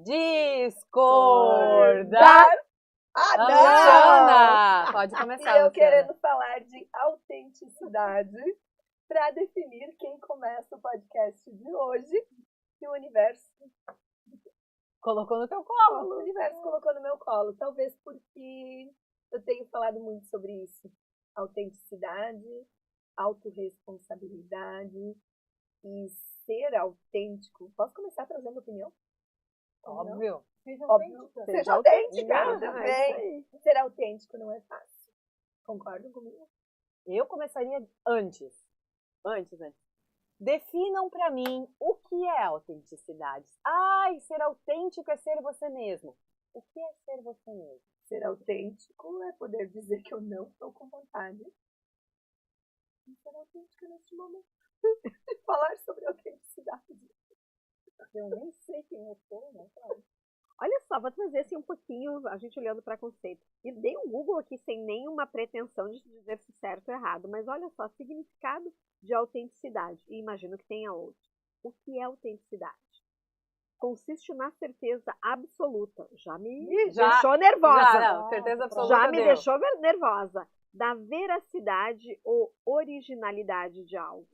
Discordar. Luciana! Pode começar, E eu Luciana. querendo falar de autenticidade para definir quem começa o podcast de hoje, que o universo Colocou no teu colo. O universo colocou no meu colo. Talvez porque eu tenho falado muito sobre isso. Autenticidade, autorresponsabilidade e ser autêntico. Posso começar trazendo opinião? Óbvio. Óbvio. Seja autêntica. Bem, ser autêntico não é fácil. Concordam comigo? Eu começaria antes. Definam pra mim o que é autenticidade. Ai, ser autêntico é ser você mesmo. O que é ser você mesmo? Ser autêntico é poder dizer que eu não estou com vontade de ser autêntica neste momento. Falar sobre autenticidade. Eu nem sei quem eu sou, né? Olha só, vou trazer assim um pouquinho, a gente olhando para conceito. E dei um Google aqui sem nenhuma pretensão de dizer se certo ou errado, mas olha só, significado de autenticidade, e imagino que tenha outro. O que é autenticidade? Consiste na certeza absoluta. Já me deixou nervosa. Não, certeza absoluta Já me deu. deixou nervosa. Da veracidade ou originalidade de algo.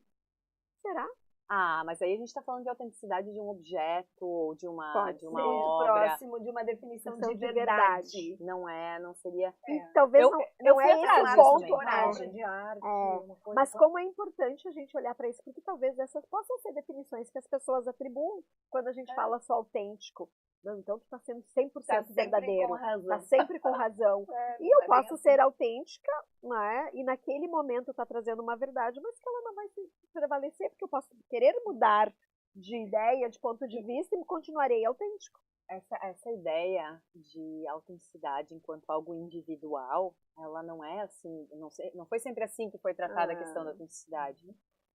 Será? Ah, mas aí a gente está falando de autenticidade de um objeto ou de uma Muito obra. próximo de uma definição de verdade. Não seria. Talvez não fui é atrás esse disso ponto, também. coragem de arte. Uma coisa Mas como é importante a gente olhar para isso, porque talvez essas possam ser definições que as pessoas atribuem quando a gente fala só autêntico. Não, então tu está sendo 100% verdadeiro. Está sempre com razão. E eu posso ser autêntica, né? E naquele momento está trazendo uma verdade, mas que ela não vai prevalecer, porque eu posso querer mudar de ideia, de ponto de vista, e continuarei autêntico. Essa ideia de autenticidade enquanto algo individual, ela não é assim, não foi sempre assim que foi tratada a questão da autenticidade.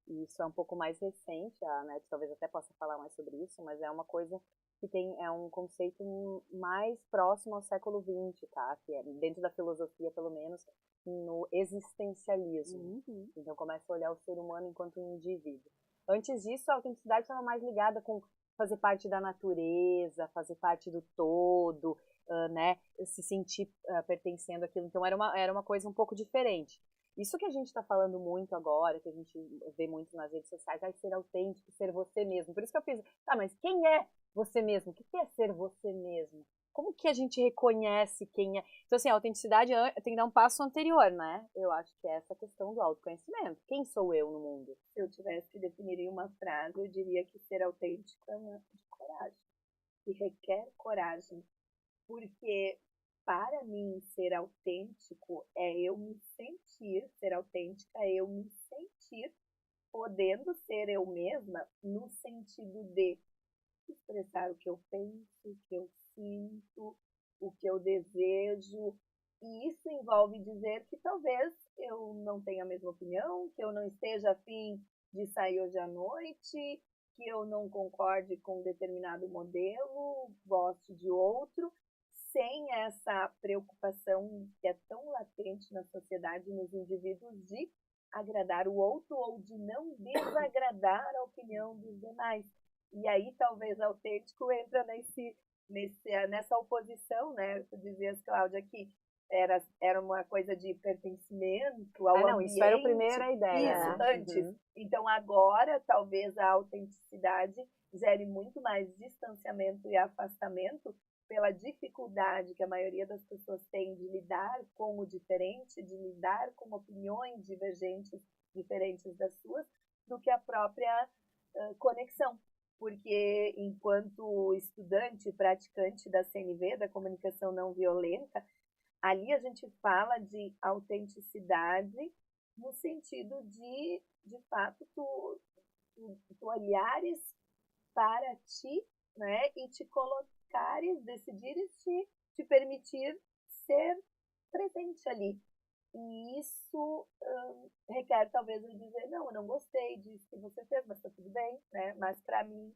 E isso é um pouco mais recente, a Net talvez até possa falar mais sobre isso, mas é uma coisa que é um conceito mais próximo ao século XX, tá? Que é dentro da filosofia, pelo menos, no existencialismo. Então começa a olhar o ser humano enquanto um indivíduo. Antes disso, a autenticidade estava mais ligada com fazer parte da natureza, fazer parte do todo, né? Se sentir pertencendo àquilo. Então era uma coisa um pouco diferente. Isso que a gente está falando muito agora, que a gente vê muito nas redes sociais, vai ser autêntico, ser você mesmo. Por isso que eu fiz, mas quem é você mesmo? O que é ser você mesmo? Como que a gente reconhece quem é? Então, assim, a autenticidade tem que dar um passo anterior, né? Eu acho que é essa questão do autoconhecimento. Quem sou eu no mundo? Se eu tivesse que definir em uma frase, eu diria que ser autêntico é um ato de coragem. E requer coragem. Porque, para mim, ser autêntico é eu me sentir, ser autêntica é eu me sentir podendo ser eu mesma no sentido de expressar o que eu penso, o que eu sinto, o que eu desejo. E isso envolve dizer que talvez eu não tenha a mesma opinião, que eu não esteja afim de sair hoje à noite, que eu não concorde com um determinado modelo, goste de outro, sem essa preocupação que é tão latente na sociedade, nos indivíduos, de agradar o outro ou de não desagradar a opinião dos demais. E aí talvez autêntico entra nessa oposição, né? Tu dizias, Cláudia, que era uma coisa de pertencimento ao ambiente. Isso era a primeira ideia. Isso, antes. Então agora talvez a autenticidade gere muito mais distanciamento e afastamento pela dificuldade que a maioria das pessoas tem de lidar com o diferente, de lidar com opiniões divergentes, diferentes das suas, do que a própria conexão. Porque enquanto estudante e praticante da CNV, da comunicação não violenta, ali a gente fala de autenticidade no sentido de fato, tu olhares para ti, né, e te colocares, decidires te permitir ser presente ali. E isso requer talvez eu dizer, não, eu não gostei disso que você fez, mas está tudo bem, né? Mas para mim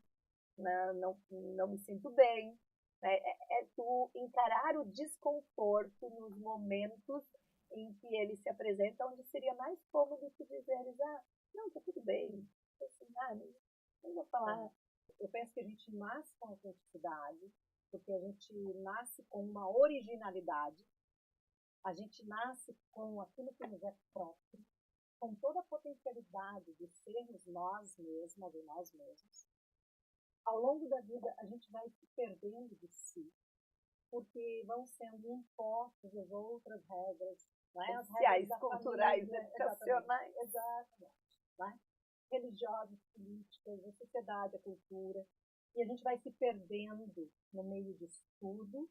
não me sinto bem. Né? É tu encarar o desconforto nos momentos em que ele se apresenta, onde seria mais cômodo tu dizeres, não, está tudo bem. Assim, não vou falar. Eu penso que a gente nasce com autenticidade, porque a gente nasce com uma originalidade, a gente nasce com aquilo que nos é próprio, com toda a potencialidade de sermos nós mesmas e nós mesmos. Ao longo da vida, a gente vai se perdendo de si, porque vão sendo impostas as outras regras, né? As sociais, regras culturais, família, educacionais. Exatamente. Né? Religiosas, políticas, a sociedade, a cultura. E a gente vai se perdendo no meio disso tudo.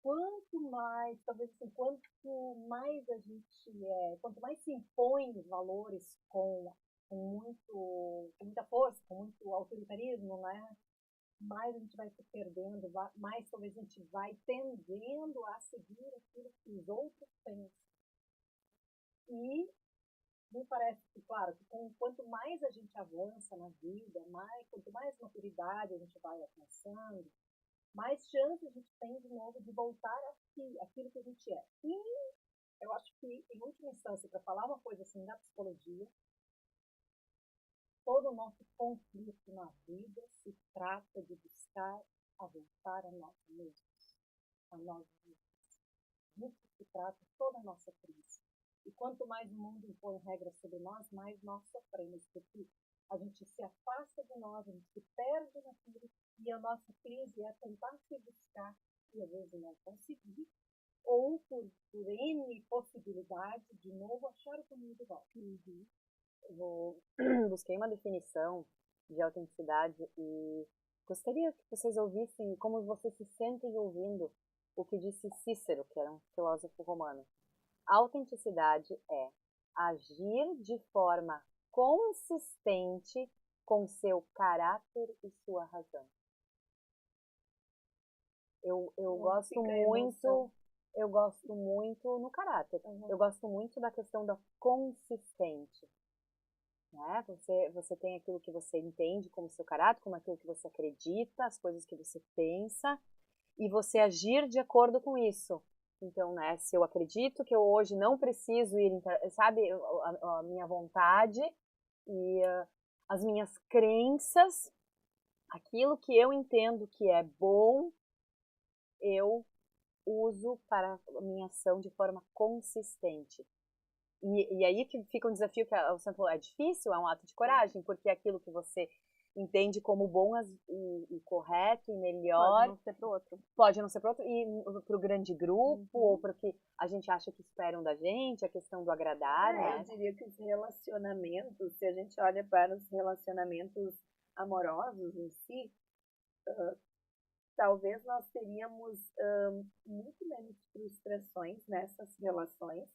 Quanto mais, talvez assim, quanto mais a gente quanto mais se impõe os valores com muita força, com muito autoritarismo, né? Mais a gente vai se perdendo, mais talvez a gente vai tendendo a seguir aquilo que os outros pensam. E me parece que, claro, que quanto mais a gente avança na vida, quanto mais maturidade a gente vai alcançando, mais chance a gente tem de novo de voltar aquilo que a gente é. E eu acho que, em última instância, para falar uma coisa assim da psicologia, todo o nosso conflito na vida se trata de buscar a voltar a nós mesmos, a nós mesmos. Disso se trata toda a nossa crise. E quanto mais o mundo impõe regras sobre nós, mais nós sofremos, porque a gente se afasta de nós, a gente se perde naquilo, e a nossa crise é tentar se buscar, e às vezes não conseguir, ou por N possibilidade, de novo achar o caminho de volta. Busquei uma definição de autenticidade e gostaria que vocês ouvissem como vocês se sentem ouvindo o que disse Cícero, que era um filósofo romano. A autenticidade é agir de forma consistente com seu caráter e sua razão. Eu gosto muito no caráter. Eu gosto muito da questão da consistente. Né? Você tem aquilo que você entende como seu caráter, como aquilo que você acredita, as coisas que você pensa, e você agir de acordo com isso. Então, né, se eu acredito que eu hoje não preciso ir, sabe, a minha vontade e as minhas crenças, aquilo que eu entendo que é bom, eu uso para a minha ação de forma consistente. E aí que fica um desafio que você falou, é difícil, é um ato de coragem, porque aquilo que você entende como bom e correto e melhor. Pode não ser para o outro. Pode não ser para o outro, e para o grande grupo, ou para o que a gente acha que esperam da gente, a questão do agradar, né? Eu diria que os relacionamentos, se a gente olha para os relacionamentos amorosos em si, talvez nós teríamos muito menos frustrações nessas relações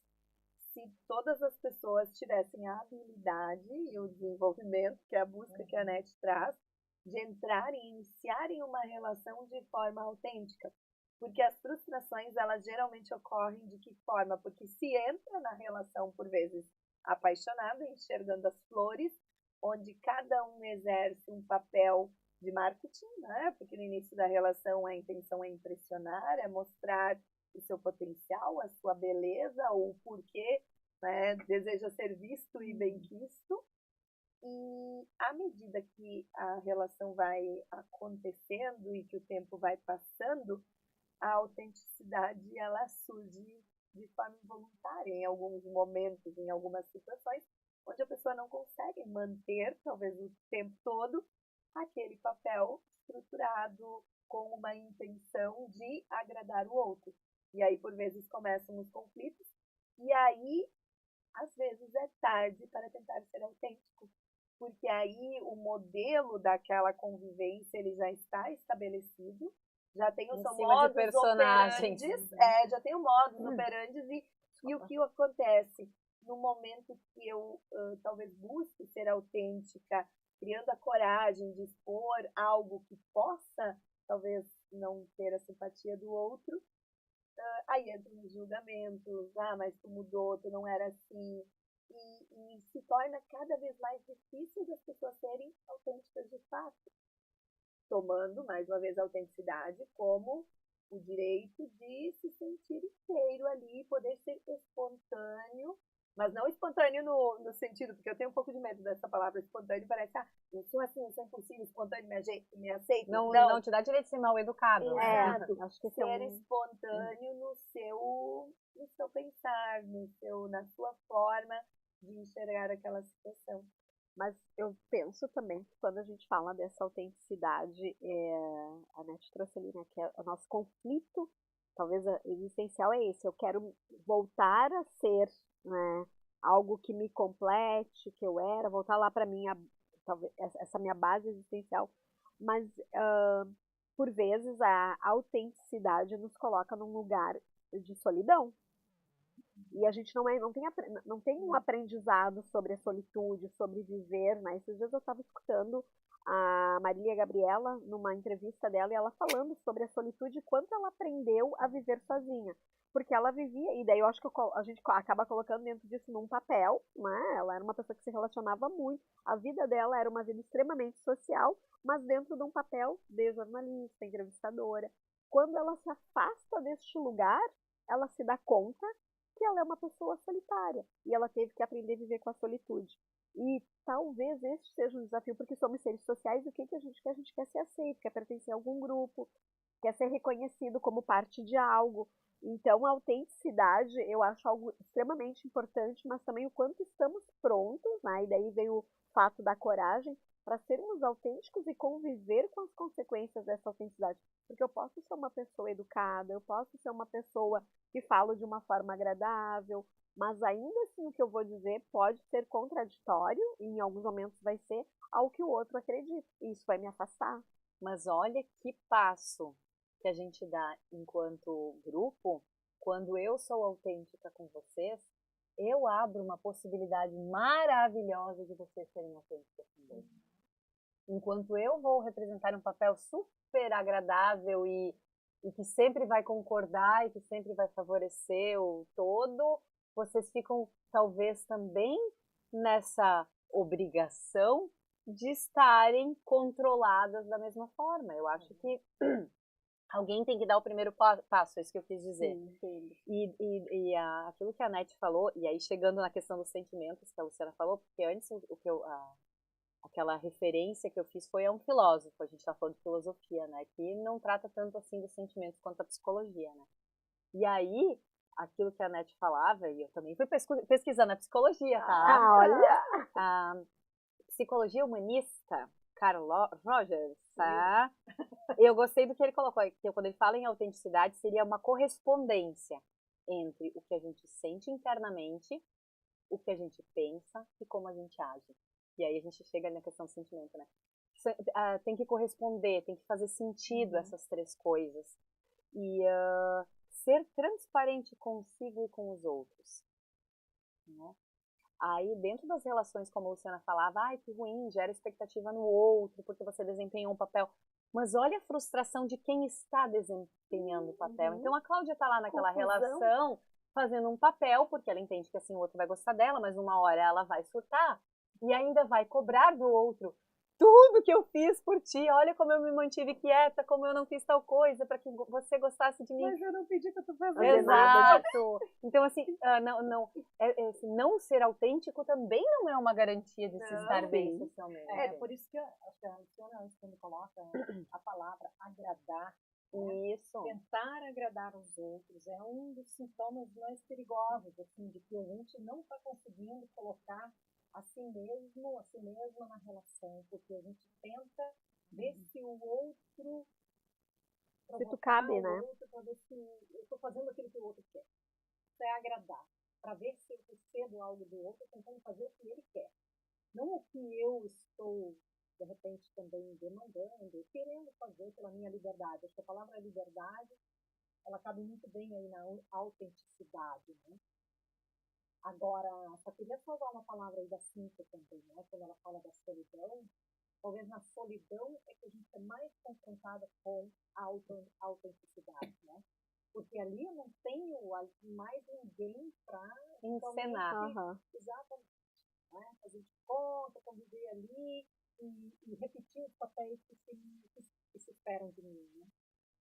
se todas as pessoas tivessem a habilidade e o desenvolvimento, que é a busca que a NET traz, de entrarem e iniciarem uma relação de forma autêntica. Porque as frustrações, elas geralmente ocorrem de que forma? Porque se entra na relação, por vezes, apaixonada, enxergando as flores, onde cada um exerce um papel de marketing, né? Porque no início da relação a intenção é impressionar, é mostrar o seu potencial, a sua beleza, o porquê, né, deseja ser visto e bem quisto. E à medida que a relação vai acontecendo e que o tempo vai passando, a autenticidade ela surge de forma involuntária em alguns momentos, em algumas situações, onde a pessoa não consegue manter, talvez o tempo todo, aquele papel estruturado com uma intenção de agradar o outro. E aí, por vezes, começam os conflitos, e aí, às vezes, é tarde para tentar ser autêntico, porque aí o modelo daquela convivência ele já está estabelecido, já tem os modus operandi, já tem o modus operandi, e o que acontece? No momento que eu talvez busque ser autêntica, criando a coragem de expor algo que possa, talvez, não ter a simpatia do outro, aí entram os julgamentos, mas tu mudou, tu não era assim, e se torna cada vez mais difícil das pessoas serem autênticas de fato, tomando, mais uma vez, a autenticidade como o direito de se sentir inteiro ali, poder ser espontâneo, Mas não espontâneo no sentido, porque eu tenho um pouco de medo dessa palavra espontâneo, parece, eu sou assim, eu sou impossível, espontâneo, me aceito. Não te dá direito de ser mal educado. Exato. Acho que ser espontâneo no seu pensar, na sua forma de enxergar aquela situação. Mas eu penso também que quando a gente fala dessa autenticidade, a Net trouxe ali, né, que é o nosso conflito, talvez existencial é esse, eu quero voltar a ser, né, algo que me complete, que eu era, voltar lá para minha, talvez essa minha base existencial, mas por vezes a autenticidade nos coloca num lugar de solidão. E a gente não tem um aprendizado sobre a solitude, sobre viver, né? Esses dias eu estava escutando a Marília Gabriela numa entrevista dela e ela falando sobre a solitude e quanto ela aprendeu a viver sozinha. Porque ela vivia, e daí eu acho que a gente acaba colocando dentro disso num papel, né? Ela era uma pessoa que se relacionava muito, a vida dela era uma vida extremamente social, mas dentro de um papel de jornalista, entrevistadora. Quando ela se afasta deste lugar, ela se dá conta que ela é uma pessoa solitária e ela teve que aprender a viver com a solitude. E talvez este seja um desafio, porque somos seres sociais e o que a gente quer? A gente quer ser aceito, quer pertencer a algum grupo, quer ser reconhecido como parte de algo. Então, a autenticidade eu acho algo extremamente importante, mas também o quanto estamos prontos, né? E daí vem o fato da coragem para sermos autênticos e conviver com as consequências dessa autenticidade. Porque eu posso ser uma pessoa educada, eu posso ser uma pessoa que falo de uma forma agradável, mas ainda assim o que eu vou dizer pode ser contraditório, e em alguns momentos vai ser, ao que o outro acredita. E isso vai me afastar. Mas olha que passo que a gente dá enquanto grupo, quando eu sou autêntica com vocês, eu abro uma possibilidade maravilhosa de vocês serem autênticas também. Enquanto eu vou representar um papel super agradável e que sempre vai concordar e que sempre vai favorecer o todo, vocês ficam talvez também nessa obrigação de estarem controladas da mesma forma. Eu acho que alguém tem que dar o primeiro passo, é isso que eu quis dizer. Sim. E aquilo que a Net falou, e aí chegando na questão dos sentimentos que a Luciana falou, porque antes aquela referência que eu fiz foi a um filósofo, a gente está falando de filosofia, né, que não trata tanto assim dos sentimentos quanto a psicologia, né. E aí, aquilo que a Net falava, e eu também fui pesquisando a psicologia, tá? Olha! A psicologia humanista, Carl Rogers, tá? Eu gostei do que ele colocou, que quando ele fala em autenticidade, seria uma correspondência entre o que a gente sente internamente, o que a gente pensa e como a gente age. E aí a gente chega na questão do sentimento, né? Tem que corresponder, tem que fazer sentido essas três coisas. E ser transparente consigo e com os outros. Né? Aí, dentro das relações, como a Luciana falava, ai, que ruim, gera expectativa no outro, porque você desempenhou um papel. Mas olha a frustração de quem está desempenhando o papel. Então, a Cláudia está lá naquela relação, fazendo um papel, porque ela entende que assim o outro vai gostar dela, mas uma hora ela vai surtar. E ainda vai cobrar do outro tudo que eu fiz por ti. Olha como eu me mantive quieta, como eu não fiz tal coisa para que você gostasse de mim. Mas eu não pedi para tu fazer Exato. Nada. Então, assim, não ser autêntico também não é uma garantia de se estar bem socialmente. Por isso que acho que a Luciana, quando coloca a palavra agradar, isso. Tentar agradar os outros é um dos sintomas mais perigosos, assim, de que a gente não está conseguindo colocar a si mesma na relação, porque a gente tenta ver se o outro se tu cabe, né? Para ver se eu estou fazendo aquilo que o outro quer. Isso é agradar, para ver se eu recebo algo do outro, tentando fazer o que ele quer. Não o que eu estou, de repente, também demandando, querendo fazer pela minha liberdade. Acho que a palavra liberdade, ela cabe muito bem aí na autenticidade, né? Agora, só queria salvar uma palavra aí da Cíntia também, né? Quando ela fala da solidão, talvez na solidão é que a gente é mais confrontada com a autenticidade, né? Porque ali eu não tenho mais ninguém para encenar. Exatamente. Né? A gente conta, conviver ali e repetir os papéis que se esperam de mim. Né?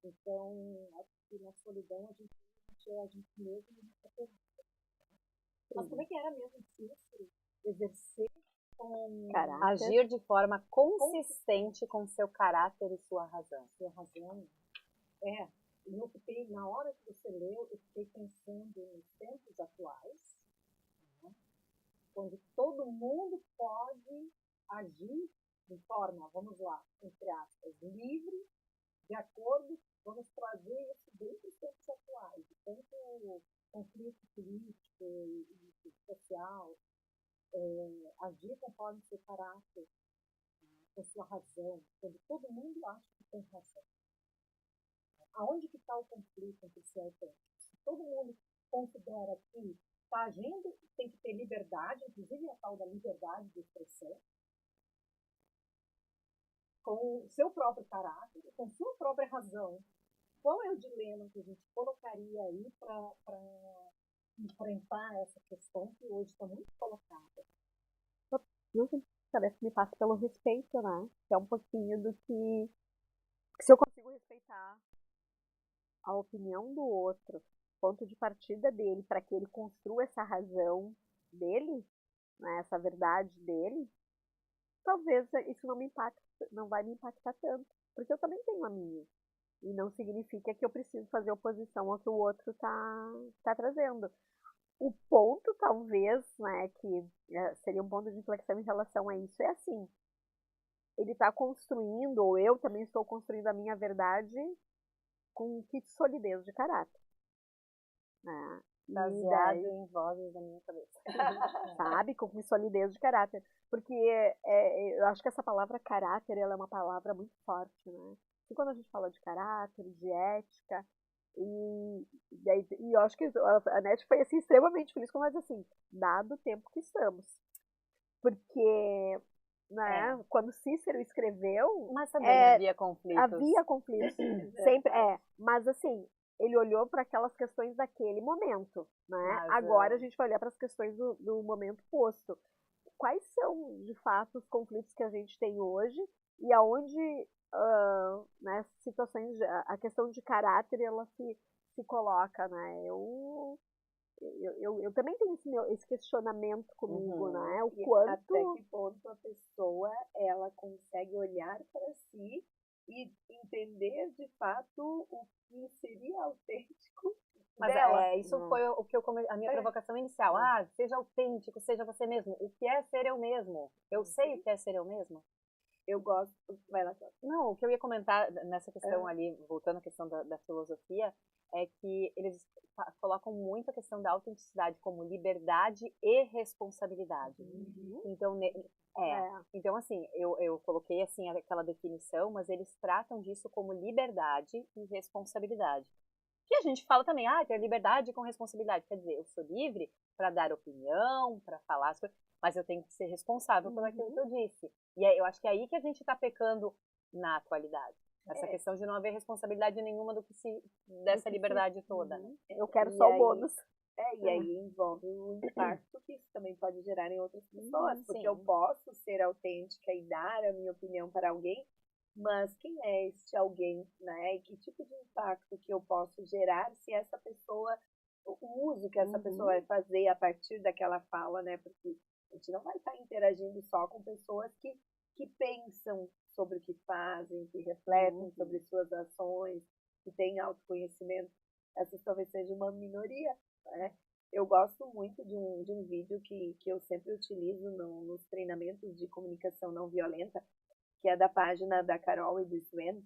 Então, acho que na solidão a gente é a gente mesmo e não é. Mas como é que era mesmo Cícero exercer com agir de forma consistente com seu caráter e sua razão? Sua razão. Eu fiquei, na hora que você leu, eu fiquei pensando nos tempos atuais, né, onde todo mundo pode agir de forma, vamos lá, entre aspas, livre, de acordo, vamos trazer isso dentro dos tempos atuais, tanto conflito político e social, agir conforme seu caráter, com sua razão, quando todo mundo acha que tem razão. Aonde que está o conflito entre ser autêntico? Se todo mundo considera que está agindo, tem que ter liberdade, inclusive a tal da liberdade de expressão, com o seu próprio caráter, com sua própria razão, qual é o dilema que a gente colocaria aí para enfrentar essa questão que hoje está muito colocada? Parece que me passa pelo respeito, né? Que é um pouquinho do que se eu consigo respeitar a opinião do outro, ponto de partida dele, para que ele construa essa razão dele, né, essa verdade dele, talvez isso não vai me impactar tanto, porque eu também tenho a minha. E não significa que eu preciso fazer oposição ao que o outro tá trazendo. O ponto, talvez, né, que seria um ponto de inflexão em relação a isso, é assim, ele está construindo, ou eu também estou construindo a minha verdade com que solidez de caráter. Né? Baseado em vozes da minha cabeça. Sabe? Com que solidez de caráter. Porque eu acho que essa palavra caráter, ela é uma palavra muito forte, né? E quando a gente fala de caráter, de ética, e eu acho que a NET foi assim, extremamente feliz com nós, assim, dado o tempo que estamos. Porque, né, quando Cícero escreveu... Mas também havia conflitos. Havia conflitos, sempre, mas assim, ele olhou para aquelas questões daquele momento, né? Mas, agora a gente vai olhar para as questões do momento posto. Quais são, de fato, os conflitos que a gente tem hoje e aonde, né, situações, a questão de caráter, ela se coloca, né? Eu também tenho esse questionamento comigo, né? O quanto... Até que ponto a pessoa, ela consegue olhar para si e entender, de fato, o que seria autêntico. Mas isso foi o que a minha provocação inicial. Seja autêntico, seja você mesmo. O que é ser eu mesmo? Eu sei o que é ser eu mesmo? Eu gosto... Vai lá, não, o que eu ia comentar nessa questão ali, voltando à questão da filosofia, é que eles colocam muito a questão da autenticidade como liberdade e responsabilidade. Então, então, assim, eu coloquei assim aquela definição, mas eles tratam disso como liberdade e responsabilidade. Que a gente fala também, ter liberdade com responsabilidade. Quer dizer, eu sou livre para dar opinião, para falar as coisas, mas eu tenho que ser responsável por aquilo que eu disse. E eu acho que é aí que a gente está pecando na atualidade. Essa questão de não haver responsabilidade nenhuma dessa liberdade toda. Eu quero só o bônus. E aí envolve o impacto que isso também pode gerar em outras pessoas. Porque eu posso ser autêntica e dar a minha opinião para alguém, mas quem é este alguém, né? E que tipo de impacto que eu posso gerar se essa pessoa, o uso que essa pessoa vai fazer a partir daquela fala, né? Porque a gente não vai estar interagindo só com pessoas que pensam sobre o que fazem, que refletem sobre suas ações, que têm autoconhecimento. Essa talvez seja uma minoria, né? Eu gosto muito de um vídeo que eu sempre utilizo nos treinamentos de comunicação não violenta, que é da página da Carol e do Sven,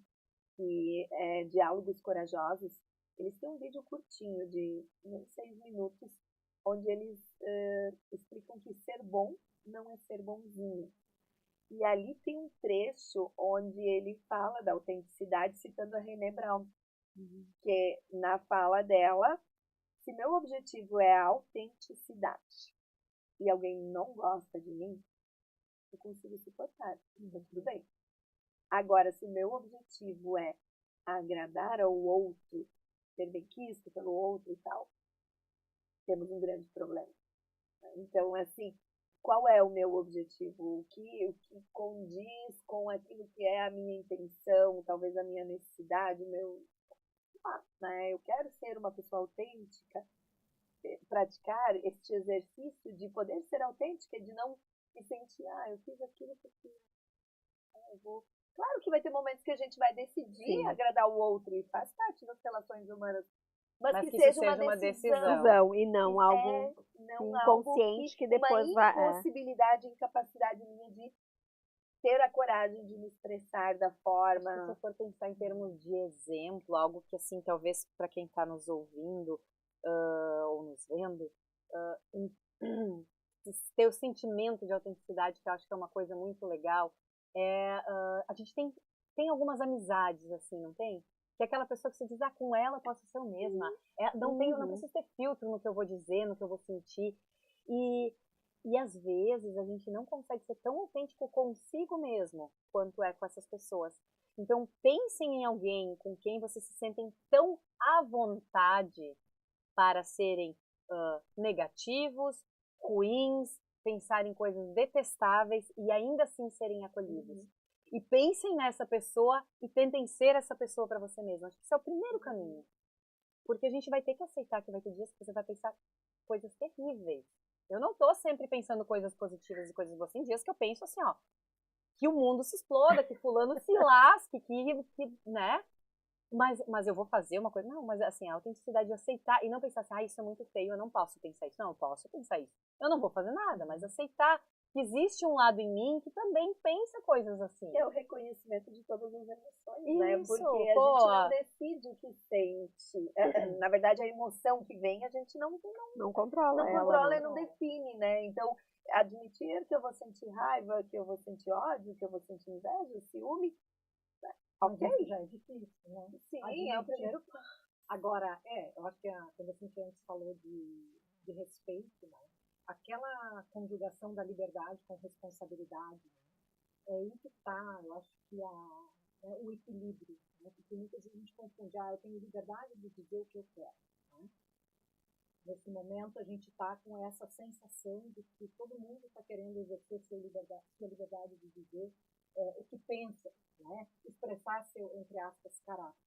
que é Diálogos Corajosos. Eles têm um vídeo curtinho de 6 minutos, onde eles explicam que ser bom não é ser bonzinho. E ali tem um trecho onde ele fala da autenticidade, citando a Brené Brown, que na fala dela, se meu objetivo é a autenticidade e alguém não gosta de mim, eu consigo suportar, então tudo bem. Agora, se meu objetivo é agradar ao outro, ser bem quisto pelo outro e tal, temos um grande problema. Então, assim, qual é o meu objetivo? O que condiz com aquilo que é a minha intenção, talvez a minha necessidade, né? Eu quero ser uma pessoa autêntica, praticar este exercício de poder ser autêntica, de não me sentir, eu fiz aquilo porque eu vou. Claro que vai ter momentos que a gente vai decidir agradar o outro, e faz parte das relações humanas. Mas que seja uma decisão e não algo inconsciente que depois vai. Uma impossibilidade, incapacidade minha de ter a coragem de me expressar da forma. Acho que se eu for pensar em termos de exemplo, algo que assim, talvez para quem está nos ouvindo ou nos vendo, ter o sentimento de autenticidade, que eu acho que é uma coisa muito legal, a gente tem algumas amizades, assim, não tem? Que é aquela pessoa que você diz, com ela eu posso ser eu mesma. Não preciso ter filtro no que eu vou dizer, no que eu vou sentir. E às vezes a gente não consegue ser tão autêntico consigo mesmo quanto é com essas pessoas. Então pensem em alguém com quem vocês se sentem tão à vontade para serem negativos, ruins, pensar em coisas detestáveis e ainda assim serem acolhidos. E pensem nessa pessoa e tentem ser essa pessoa para você mesmo. Acho que esse é o primeiro caminho. Porque a gente vai ter que aceitar que vai ter dias que você vai pensar coisas terríveis. Eu não tô sempre pensando coisas positivas e coisas boas. Tem dias que eu penso assim, que o mundo se exploda, que fulano se lasque, que né? Mas eu vou fazer uma coisa. Não, mas assim, a autenticidade de aceitar e não pensar assim, isso é muito feio, eu não posso pensar isso. Não, eu posso pensar isso. Eu não vou fazer nada, mas aceitar que existe um lado em mim que também pensa coisas assim. É o reconhecimento de todas as emoções, né? Porque a gente não decide o que sente. Na verdade, a emoção que vem, a gente não controla. Não controla e não define, né? Então, admitir que eu vou sentir raiva, que eu vou sentir ódio, que eu vou sentir inveja, ciúme, ok. Isso já é difícil, né? Sim, é o primeiro passo. Agora, eu acho que quando a gente antes falou de respeito, né? Aquela conjugação da liberdade com responsabilidade, né? É aí que está, eu acho que o equilíbrio, né? Porque muitas vezes a gente confunde, eu tenho liberdade de dizer o que eu quero, né? Nesse momento a gente está com essa sensação de que todo mundo está querendo exercer sua liberdade de dizer o que pensa, né? Expressar seu, entre aspas, caráter.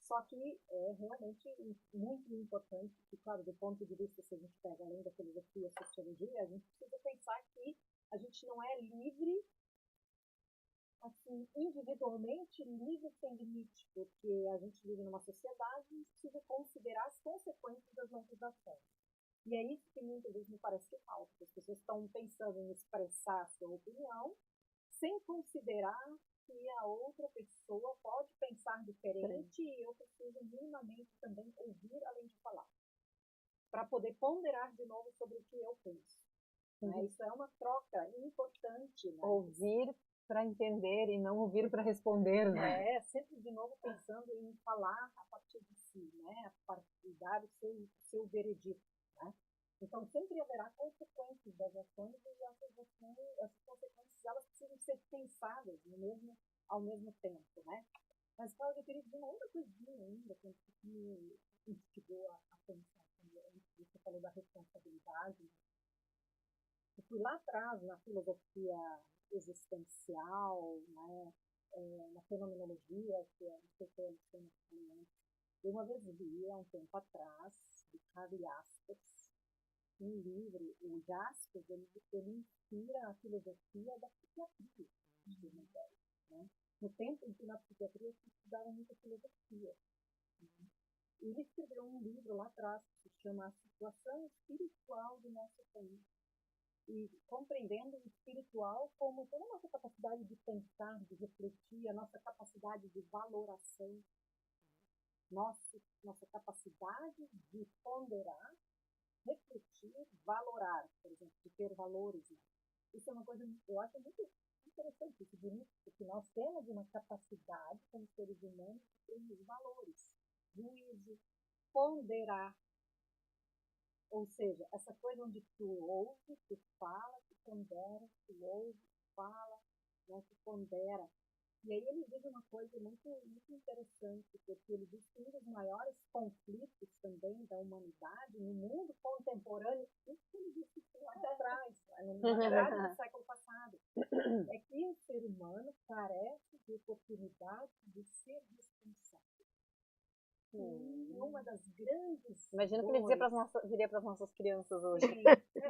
Só que é realmente muito importante que, claro, do ponto de vista, se a gente pega além da filosofia e a sociologia, a gente precisa pensar que a gente não é livre, assim, individualmente livre sem limite, porque a gente vive numa sociedade e precisa considerar as consequências das nossas ações. E é isso que muitas vezes me parece que falta. As pessoas estão pensando em expressar a sua opinião sem considerar que a outra pessoa pode pensar diferente e eu preciso minimamente também ouvir além de falar, para poder ponderar de novo sobre o que eu penso. Né? Isso é uma troca importante. Né? Ouvir para entender e não ouvir para responder. Né? Sempre de novo pensando em falar a partir de si, né? A partir de dar o seu veredito. Né? Então, sempre haverá consequências das ações e essas consequências elas precisam ser pensadas ao mesmo tempo, né? Mas, claro, eu queria dizer uma outra coisinha ainda que me instigou a pensar. Você falou da responsabilidade. Eu fui lá atrás na filosofia existencial, né? Na fenomenologia, que é o que eu uma vez li, há um tempo atrás, de Karl Jaspers, um livro, o Jaspers, ele inspira a filosofia da psiquiatria, né? No tempo em que na psiquiatria se estudava muita filosofia. Né? Ele escreveu um livro lá atrás que se chama A Situação Espiritual do Nosso País. E compreendendo o espiritual como toda a nossa capacidade de pensar, de refletir, a nossa capacidade de valoração, nossa capacidade de ponderar, refletir, valorar, por exemplo, de ter valores. Né? Isso é uma coisa que eu acho muito interessante, muito bonito, porque nós temos uma capacidade, como seres humanos, de termos valores, juízo, ponderar. Ou seja, essa coisa onde tu ouve, tu fala, tu pondera, tu ouve, tu fala, né, tu pondera. E aí ele diz uma coisa muito, muito interessante, porque ele diz que um dos maiores conflitos também da humanidade no mundo contemporâneo, isso que ele disse lá atrás, na verdade no século passado, é que o ser humano carece de oportunidade de ser responsável. Uma das grandes Imagina o que ele diria para as nossas crianças hoje. Sim.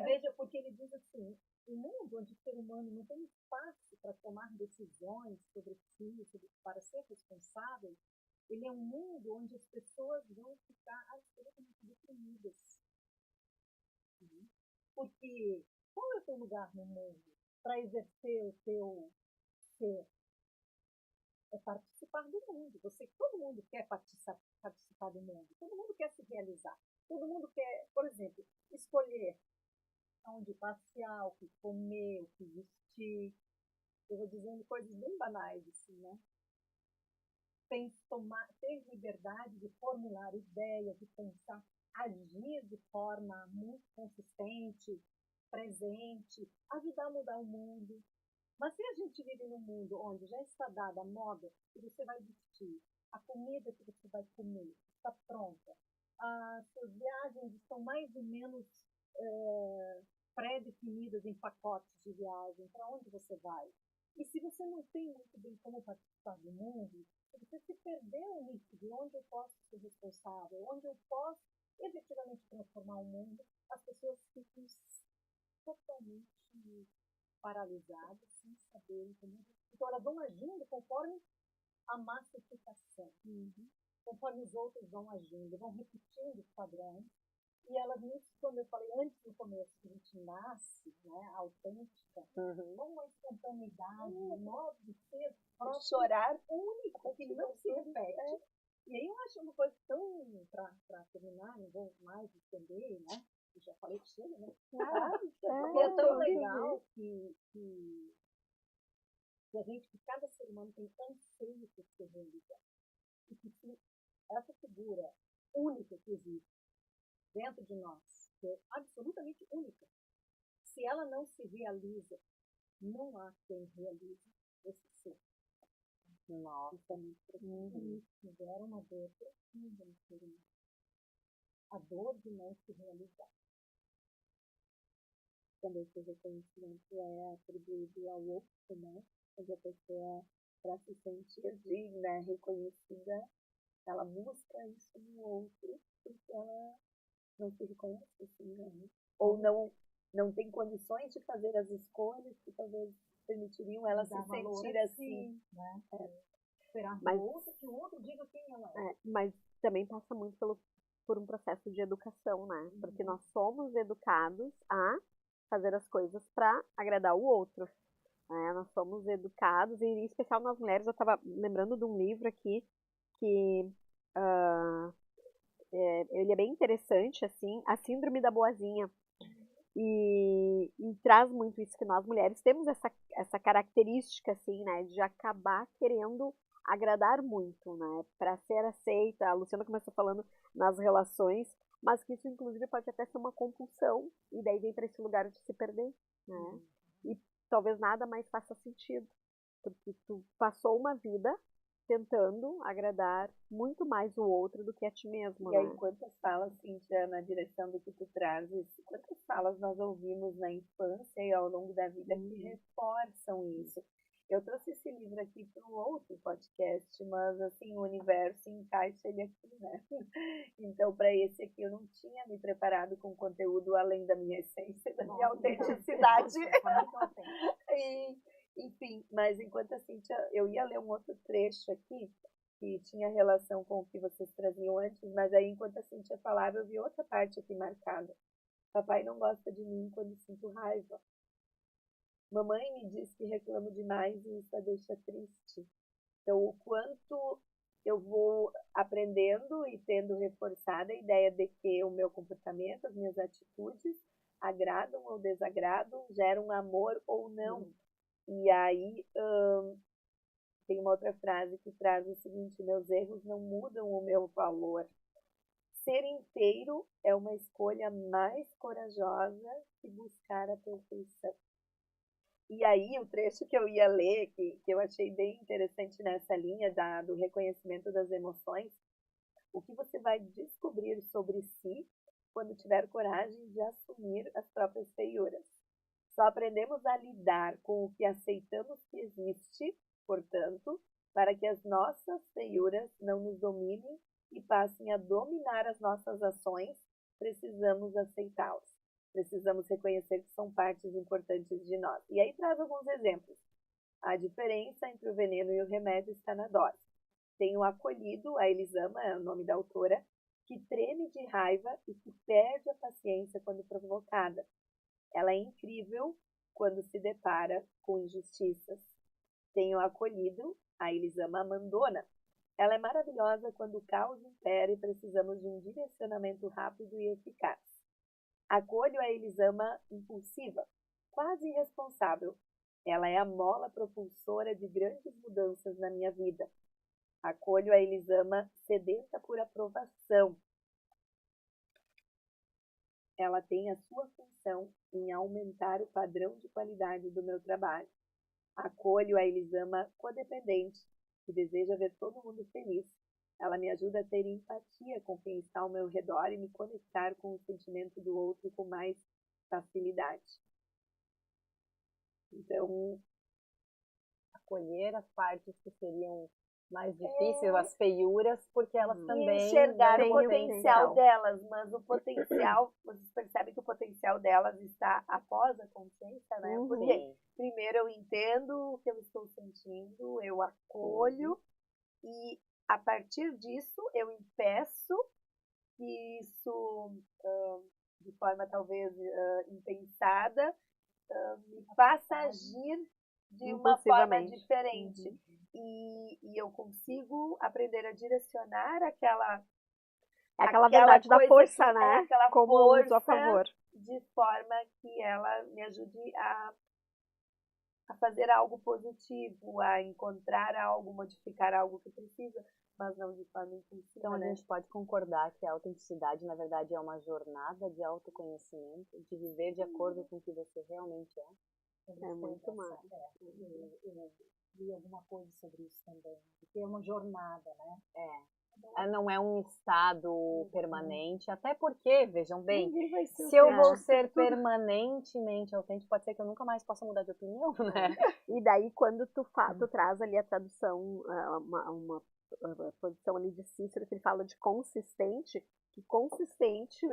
Veja, porque ele diz assim, o mundo onde o ser humano não tem espaço para tomar decisões sobre si, para ser responsável, ele é um mundo onde as pessoas vão ficar absolutamente deprimidas. Porque qual é o teu lugar no mundo para exercer o teu ser? É participar do mundo. Todo mundo quer participar do mundo. Todo mundo quer se realizar. Todo mundo quer, por exemplo, escolher onde passear, o que comer, o que vestir. Eu vou dizendo coisas bem banais, assim, né? Ter liberdade de formular ideias, de pensar, agir de forma muito consistente, presente, ajudar a mudar o mundo. Mas se a gente vive num mundo onde já está dada a moda que você vai vestir, a comida que você vai comer está pronta, as suas viagens estão mais ou menos pré-definidas em pacotes de viagem, para onde você vai. E se você não tem muito bem como participar do mundo, se você se perdeu nisso, de onde eu posso ser responsável, onde eu posso efetivamente transformar o mundo, as pessoas ficam totalmente paralisadas, sem saberem como. Então, elas vão agindo conforme a massificação, conforme os outros vão agindo, vão repetindo os padrões. E elas, nisso, quando eu falei antes no começo, que a gente nasce, né, autêntica, com uma espontaneidade, um modo de ser, próprio, chorar único, que não se repete. E aí eu acho uma coisa tão, para terminar, não vou mais estender, né? Eu já falei que chega, né? É tão legal que a gente, que cada ser humano tem anseio por ser realizado. E que essa figura única que existe dentro de nós, que é absolutamente única, se ela não se realiza, não há quem realize esse ser. Nossa, isso é muito profundo. Isso gera uma dor profunda no ser humano. A dor de não se realizar. Quando esse reconhecimento é atribuído ao outro, né? Quando a pessoa, para se sentir digna, reconhecida, ela busca isso no outro, porque ela não se reconhece assim, né? Ou não tem condições de fazer as escolhas que talvez permitiriam ela se sentir assim, né? Esperar que o outro diga quem ela é. Mas também passa muito por um processo de educação, né? Porque nós somos educados a fazer as coisas para agradar o outro. Né? Nós somos educados, e em especial nós mulheres. Eu estava lembrando de um livro aqui que ele é bem interessante, assim, A Síndrome da Boazinha. E traz muito isso, que nós mulheres temos essa característica, assim, né, de acabar querendo agradar muito, né, para ser aceita. A Luciana começou falando nas relações, mas que isso inclusive pode até ser uma compulsão, e daí vem para esse lugar de se perder, né, e talvez nada mais faça sentido, porque tu passou uma vida tentando agradar muito mais o outro do que a ti mesmo. E aí, quantas falas, Cíntia, na direção do que tu trazes, quantas falas nós ouvimos na infância e ao longo da vida que reforçam isso? Eu trouxe esse livro aqui para um outro podcast, mas assim, o universo encaixa ele aqui, né? Então, para esse aqui, eu não tinha me preparado com conteúdo além da minha essência, da minha autenticidade. Enfim, mas enquanto a Cíntia, eu ia ler um outro trecho aqui, que tinha relação com o que vocês traziam antes, mas aí enquanto a Cíntia falava, eu vi outra parte aqui marcada. Papai não gosta de mim quando sinto raiva. Mamãe me diz que reclamo demais e isso a deixa triste. Então, o quanto eu vou aprendendo e tendo reforçada a ideia de que o meu comportamento, as minhas atitudes agradam ou desagradam, geram amor ou não. E aí tem uma outra frase que traz o seguinte: meus erros não mudam o meu valor. Ser inteiro é uma escolha mais corajosa que buscar a perfeição. E aí o trecho que eu ia ler, que eu achei bem interessante nessa linha do reconhecimento das emoções, o que você vai descobrir sobre si quando tiver coragem de assumir as próprias feiuras. Só aprendemos a lidar com o que aceitamos que existe, portanto, para que as nossas feiuras não nos dominem e passem a dominar as nossas ações, precisamos aceitá-las. Precisamos reconhecer que são partes importantes de nós. E aí traz alguns exemplos. A diferença entre o veneno e o remédio está na dose. Tenho acolhido a Elisama, é o nome da autora, que treme de raiva e que perde a paciência quando provocada. Ela é incrível quando se depara com injustiças. Tenho acolhido a Elisama Amandona. Ela é maravilhosa quando o caos impera e precisamos de um direcionamento rápido e eficaz. Acolho a Elisama impulsiva, quase irresponsável. Ela é a mola propulsora de grandes mudanças na minha vida. Acolho a Elisama sedenta por aprovação. Ela tem a sua função em aumentar o padrão de qualidade do meu trabalho. Acolho a Elisama codependente, que deseja ver todo mundo feliz. Ela me ajuda a ter empatia com quem está ao meu redor e me conectar com o sentimento do outro com mais facilidade. Então, acolher as partes que seriam mais difíceis, as feiuras, porque elas também enxergar o potencial delas, mas o potencial, vocês percebem que o potencial delas está após a consciência, né? Porque primeiro eu entendo o que eu estou sentindo, eu acolho e a partir disso eu impeço que isso, de forma talvez impensada, me faça agir de uma forma diferente. E eu consigo aprender a direcionar aquela verdade da força, que, né? Aquela como força uso a favor. De forma que ela me ajude a fazer algo positivo, a encontrar algo, modificar algo que precisa, mas não de forma impulsiva. Então a gente pode concordar que a autenticidade, na verdade, é uma jornada de autoconhecimento, de viver de acordo com o que você realmente é. É muito mais. Eu li alguma coisa sobre isso também, porque é uma jornada, né? Não é um estado permanente, até porque, vejam bem, se eu vou ser permanentemente autêntico, pode ser que eu nunca mais possa mudar de opinião, né? E daí, quando tu traz ali a tradução, uma posição ali de Cícero, que ele fala de consistente, que consistente,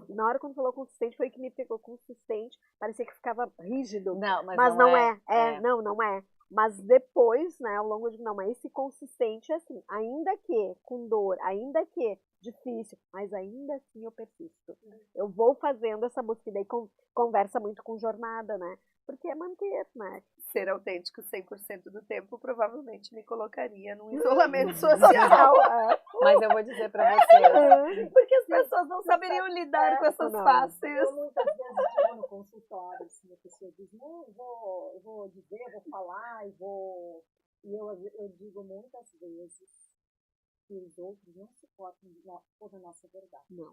na hora quando falou consistente, foi que me pegou consistente, parecia que ficava rígido. Não, mas não é. Não é. Mas depois, né, ao longo de... Não, mas esse consistente é assim, ainda que com dor, ainda que difícil, mas ainda assim eu persisto. Eu vou fazendo essa busca, e daí conversa muito com jornada, né? Porque é manter, né? Ser autêntico 100% do tempo provavelmente me colocaria num isolamento social. Mas eu vou dizer pra vocês. Porque as pessoas não saberiam lidar com essas faces. Eu muitas vezes chego no consultório, assim, a pessoa diz, não, eu vou dizer, vou falar, e eu digo muitas vezes que os outros não suportam toda a nossa verdade. Não.